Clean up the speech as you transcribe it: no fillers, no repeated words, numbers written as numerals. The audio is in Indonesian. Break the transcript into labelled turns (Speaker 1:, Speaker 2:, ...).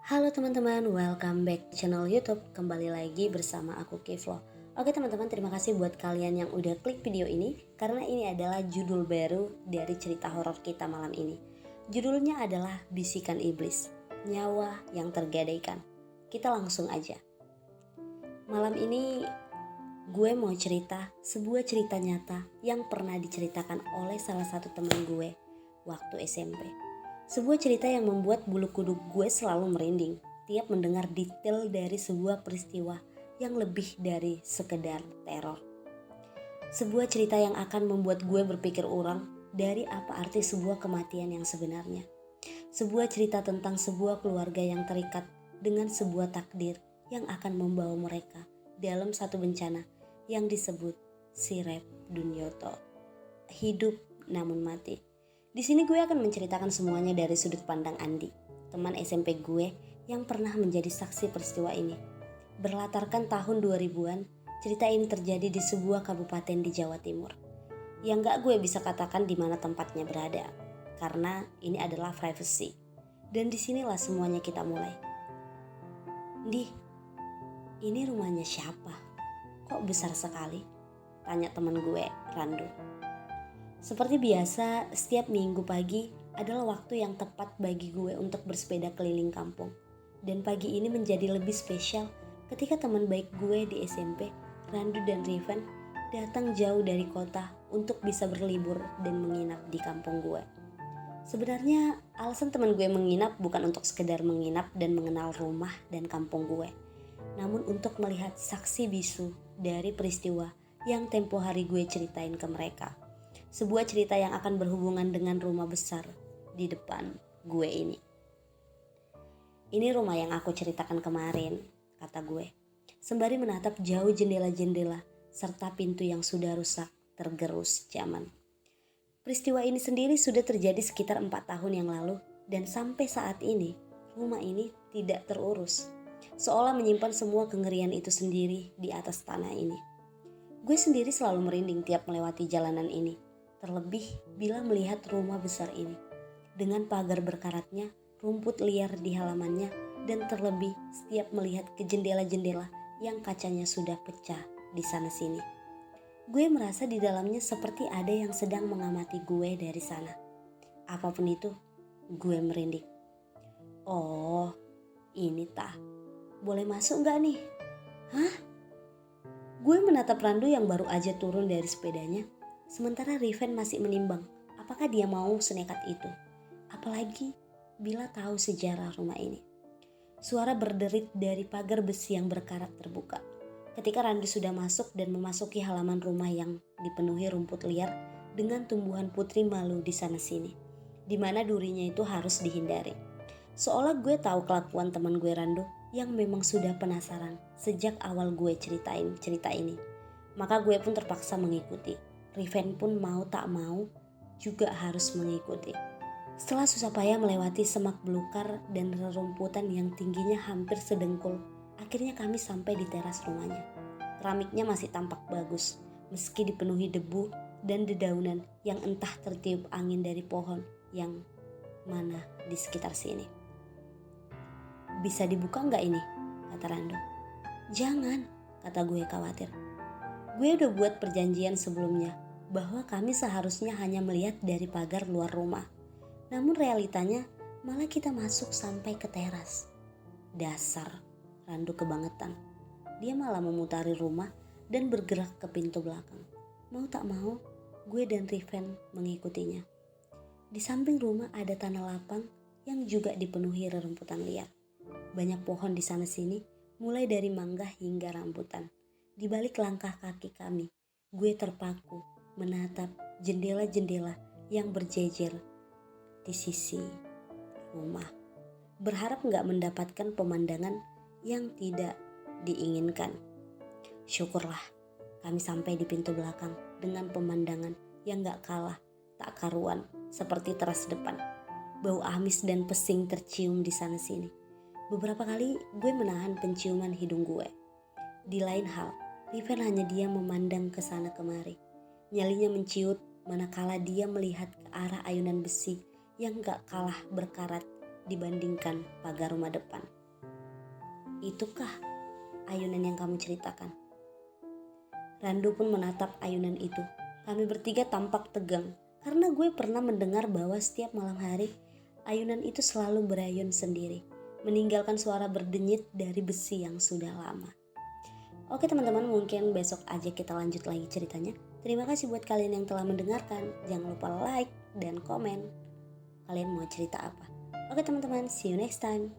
Speaker 1: Halo teman-teman, welcome back to channel YouTube. Kembali lagi bersama aku Kiflo. Oke teman-teman, terima kasih buat kalian yang udah klik video ini karena ini adalah judul baru dari cerita horor kita malam ini. Judulnya adalah Bisikan Iblis, Nyawa yang Tergadaikan. Kita langsung aja. Malam ini gue mau cerita sebuah cerita nyata yang pernah diceritakan oleh salah satu teman gue waktu SMP. Sebuah cerita yang membuat bulu kuduk gue selalu merinding tiap mendengar detail dari sebuah peristiwa yang lebih dari sekedar teror. Sebuah cerita yang akan membuat gue berpikir ulang dari apa arti sebuah kematian yang sebenarnya. Sebuah cerita tentang sebuah keluarga yang terikat dengan sebuah takdir yang akan membawa mereka dalam satu bencana yang disebut Sirep Dunyoto. Hidup namun mati. Di sini gue akan menceritakan semuanya dari sudut pandang Andi, teman SMP gue yang pernah menjadi saksi peristiwa ini. Berlatarkan tahun 2000-an, cerita ini terjadi di sebuah kabupaten di Jawa Timur. Yang gak gue bisa katakan di mana tempatnya berada, karena ini adalah privacy. Dan disinilah semuanya kita mulai. Di, ini rumahnya siapa? Kok besar sekali? Tanya teman gue, Randu. Seperti biasa, setiap minggu pagi adalah waktu yang tepat bagi gue untuk bersepeda keliling kampung. Dan pagi ini menjadi lebih spesial ketika teman baik gue di SMP, Randu dan Riven, datang jauh dari kota untuk bisa berlibur dan menginap di kampung gue. Sebenarnya alasan teman gue menginap bukan untuk sekedar menginap dan mengenal rumah dan kampung gue, namun untuk melihat saksi bisu dari peristiwa yang tempo hari gue ceritain ke mereka. Sebuah cerita yang akan berhubungan dengan rumah besar di depan gue ini. Ini rumah yang aku ceritakan kemarin, kata gue, sembari menatap jauh jendela-jendela serta pintu yang sudah rusak tergerus zaman. Peristiwa ini sendiri sudah terjadi sekitar 4 tahun yang lalu dan sampai saat ini rumah ini tidak terurus. Seolah menyimpan semua kengerian itu sendiri di atas tanah ini. Gue sendiri selalu merinding tiap melewati jalanan ini. Terlebih bila melihat rumah besar ini dengan pagar berkaratnya, rumput liar di halamannya, dan terlebih setiap melihat ke jendela-jendela yang kacanya sudah pecah di sana sini. Gue merasa di dalamnya seperti ada yang sedang mengamati gue dari sana. Apapun itu, gue merinding. Oh, ini tah. Boleh masuk gak nih? Hah? Gue menatap Randu yang baru aja turun dari sepedanya. Sementara Riven masih menimbang apakah dia mau senekat itu. Apalagi bila tahu sejarah rumah ini. Suara berderit dari pagar besi yang berkarat terbuka. Ketika Randu sudah masuk dan memasuki halaman rumah yang dipenuhi rumput liar dengan tumbuhan putri malu di sana sini. Di mana durinya itu harus dihindari. Seolah gue tahu kelakuan teman gue Randu yang memang sudah penasaran sejak awal gue ceritain cerita ini. Maka gue pun terpaksa mengikuti. Riven pun mau tak mau juga harus mengikuti. Setelah susah payah melewati semak belukar dan rerumputan yang tingginya hampir sedengkul, akhirnya kami sampai di teras rumahnya. Keramiknya masih tampak bagus, meski dipenuhi debu dan dedaunan yang entah tertiup angin dari pohon yang mana di sekitar sini. Bisa dibuka nggak ini? Kata Rando. Jangan, kata gue khawatir. Gue udah buat perjanjian sebelumnya bahwa kami seharusnya hanya melihat dari pagar luar rumah. Namun realitanya malah kita masuk sampai ke teras. Dasar, Randu kebangetan. Dia malah memutari rumah dan bergerak ke pintu belakang. Mau tak mau, gue dan Riven mengikutinya. Di samping rumah ada tanah lapang yang juga dipenuhi rerumputan liar. Banyak pohon di sana sini, mulai dari mangga hingga rambutan. Di balik langkah kaki kami, gue terpaku menatap jendela-jendela yang berjejer di sisi rumah. Berharap gak mendapatkan pemandangan yang tidak diinginkan. Syukurlah kami sampai di pintu belakang dengan pemandangan yang gak kalah tak karuan seperti teras depan. Bau amis dan pesing tercium di sana sini. Beberapa kali gue menahan penciuman hidung gue. Di lain hal, Riven hanya dia memandang ke sana kemari. Nyalinya menciut manakala dia melihat ke arah ayunan besi yang gak kalah berkarat dibandingkan pagar rumah depan. Itukah ayunan yang kamu ceritakan? Randu pun menatap ayunan itu. Kami bertiga tampak tegang karena gue pernah mendengar bahwa setiap malam hari ayunan itu selalu berayun sendiri, meninggalkan suara berdenyit dari besi yang sudah lama. Oke teman-teman, mungkin besok aja kita lanjut lagi ceritanya. Terima kasih buat kalian yang telah mendengarkan. Jangan lupa like dan komen. Kalian mau cerita apa? Oke teman-teman, see you next time.